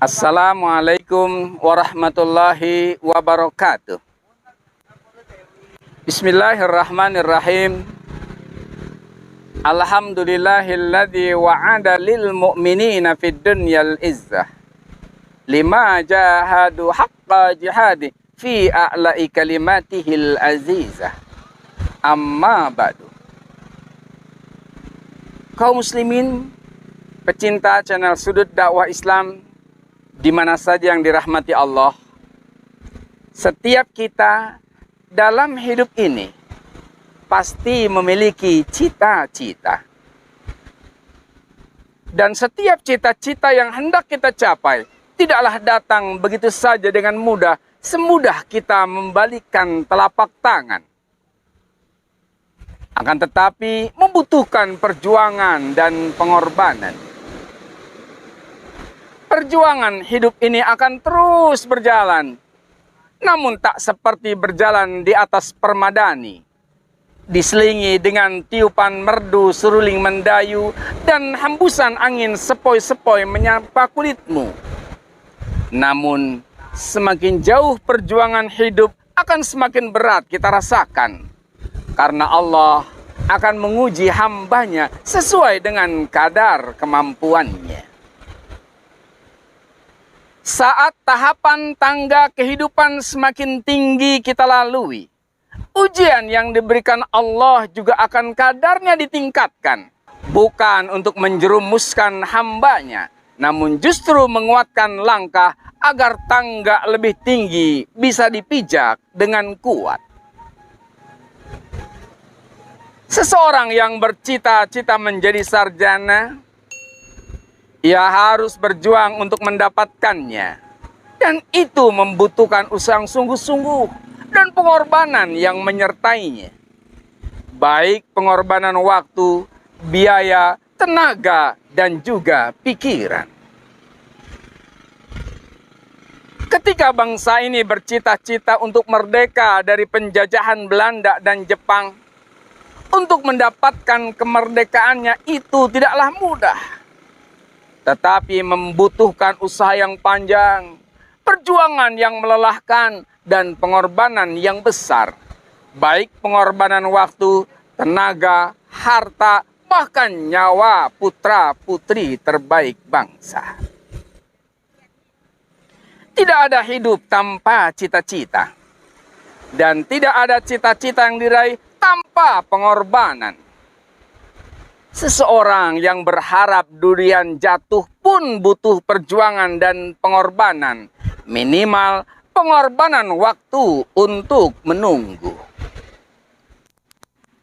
Assalamualaikum warahmatullahi wabarakatuh. Bismillahirrahmanirrahim. Alhamdulillahilladzi wa'ada lil mu'minina fid dunyal izzah lima jahadu haqqa jihadi fi a'la'i kalimatihil azizah. Amma ba'du. Kaum muslimin, pecinta channel Sudut Dakwah Islam di mana saja yang dirahmati Allah, setiap kita dalam hidup ini pasti memiliki cita-cita. Dan setiap cita-cita yang hendak kita capai tidaklah datang begitu saja dengan mudah, semudah kita membalikkan telapak tangan. Akan tetapi membutuhkan perjuangan dan pengorbanan. Perjuangan hidup ini akan terus berjalan, namun tak seperti berjalan di atas permadani, diselingi dengan tiupan merdu seruling mendayu dan hembusan angin sepoi-sepoi menyapa kulitmu. Namun, semakin jauh perjuangan hidup akan semakin berat kita rasakan, karena Allah akan menguji hambanya sesuai dengan kadar kemampuannya. Saat tahapan tangga kehidupan semakin tinggi kita lalui, ujian yang diberikan Allah juga akan kadarnya ditingkatkan. Bukan untuk menjerumuskan hambanya, namun justru menguatkan langkah agar tangga lebih tinggi bisa dipijak dengan kuat. Seseorang yang bercita-cita menjadi sarjana, ia harus berjuang untuk mendapatkannya. Dan itu membutuhkan usaha sungguh-sungguh dan pengorbanan yang menyertainya. Baik pengorbanan waktu, biaya, tenaga, dan juga pikiran. Ketika bangsa ini bercita-cita untuk merdeka dari penjajahan Belanda dan Jepang, untuk mendapatkan kemerdekaannya itu tidaklah mudah. Tetapi membutuhkan usaha yang panjang, perjuangan yang melelahkan, dan pengorbanan yang besar. Baik pengorbanan waktu, tenaga, harta, bahkan nyawa putra-putri terbaik bangsa. Tidak ada hidup tanpa cita-cita. Dan tidak ada cita-cita yang diraih tanpa pengorbanan. Seseorang yang berharap durian jatuh pun butuh perjuangan dan pengorbanan. Minimal pengorbanan waktu untuk menunggu.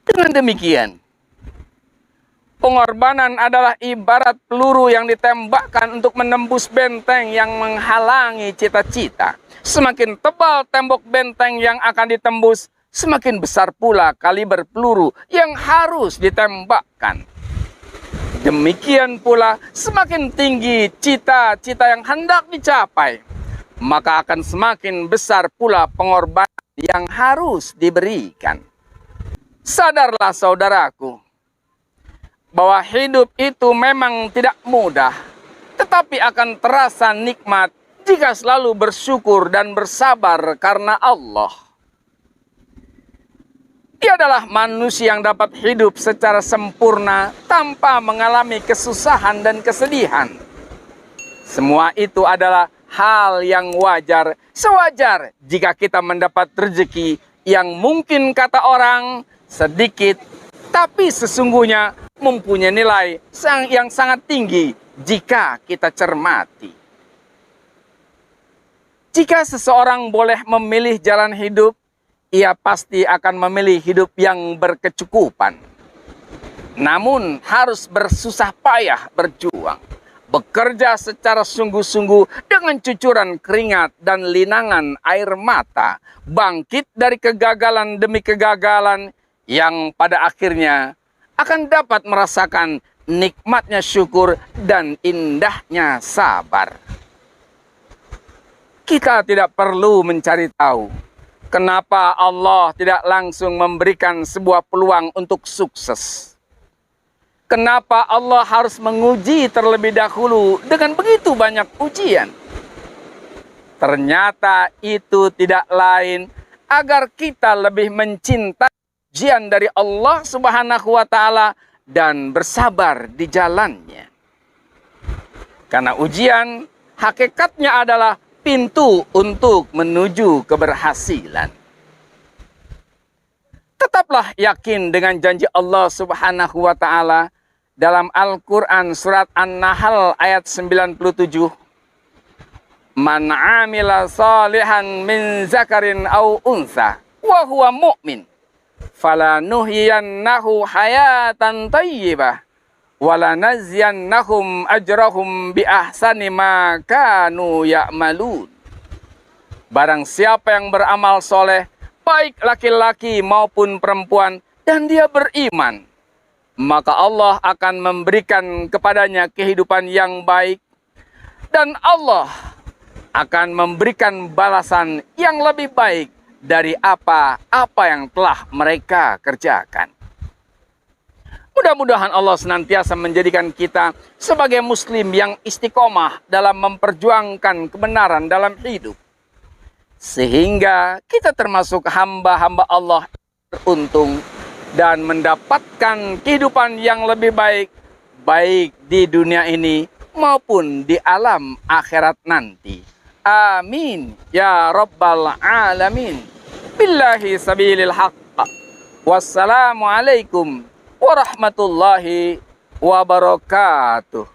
Dengan demikian, pengorbanan adalah ibarat peluru yang ditembakkan untuk menembus benteng yang menghalangi cita-cita. Semakin tebal tembok benteng yang akan ditembus, semakin besar pula kaliber peluru yang harus ditembakkan. Demikian pula, semakin tinggi cita-cita yang hendak dicapai, maka akan semakin besar pula pengorbanan yang harus diberikan. Sadarlah saudaraku, bahwa hidup itu memang tidak mudah, tetapi akan terasa nikmat jika selalu bersyukur dan bersabar karena Allah. Dia adalah manusia yang dapat hidup secara sempurna tanpa mengalami kesusahan dan kesedihan. Semua itu adalah hal yang wajar, sewajar jika kita mendapat rezeki yang mungkin kata orang sedikit, tapi sesungguhnya mempunyai nilai yang sangat tinggi jika kita cermati. Jika seseorang boleh memilih jalan hidup, ia pasti akan memilih hidup yang berkecukupan. Namun harus bersusah payah berjuang, bekerja secara sungguh-sungguh dengan cucuran keringat dan linangan air mata, bangkit dari kegagalan demi kegagalan yang pada akhirnya akan dapat merasakan nikmatnya syukur dan indahnya sabar. Kita tidak perlu mencari tahu kenapa Allah tidak langsung memberikan sebuah peluang untuk sukses. Kenapa Allah harus menguji terlebih dahulu dengan begitu banyak ujian? Ternyata itu tidak lain agar kita lebih mencintai ujian dari Allah Subhanahu wa Ta'ala dan bersabar di jalannya. Karena ujian hakikatnya adalah pintu untuk menuju keberhasilan. Tetaplah yakin dengan janji Allah Subhanahu wa Ta'ala dalam Al-Quran surat An-Nahl ayat 97. Man amila salihan min zakarin aw unsa wa huwa mu'min falanuhyiyannahu hayatan thayyibah walanaziyannahum ajrahum bi ahsani ma kanu ya'malun. Barang siapa yang beramal soleh, baik laki-laki maupun perempuan, dan dia beriman, maka Allah akan memberikan kepadanya kehidupan yang baik, dan Allah akan memberikan balasan yang lebih baik dari apa yang telah mereka kerjakan. Mudah-mudahan Allah senantiasa menjadikan kita sebagai muslim yang istiqomah dalam memperjuangkan kebenaran dalam hidup, sehingga kita termasuk hamba-hamba Allah beruntung dan mendapatkan kehidupan yang lebih baik, baik di dunia ini maupun di alam akhirat nanti. Amin ya rabbal alamin. Billahi sabilil haqq. Wassalamualaikum warahmatullahi wabarakatuh.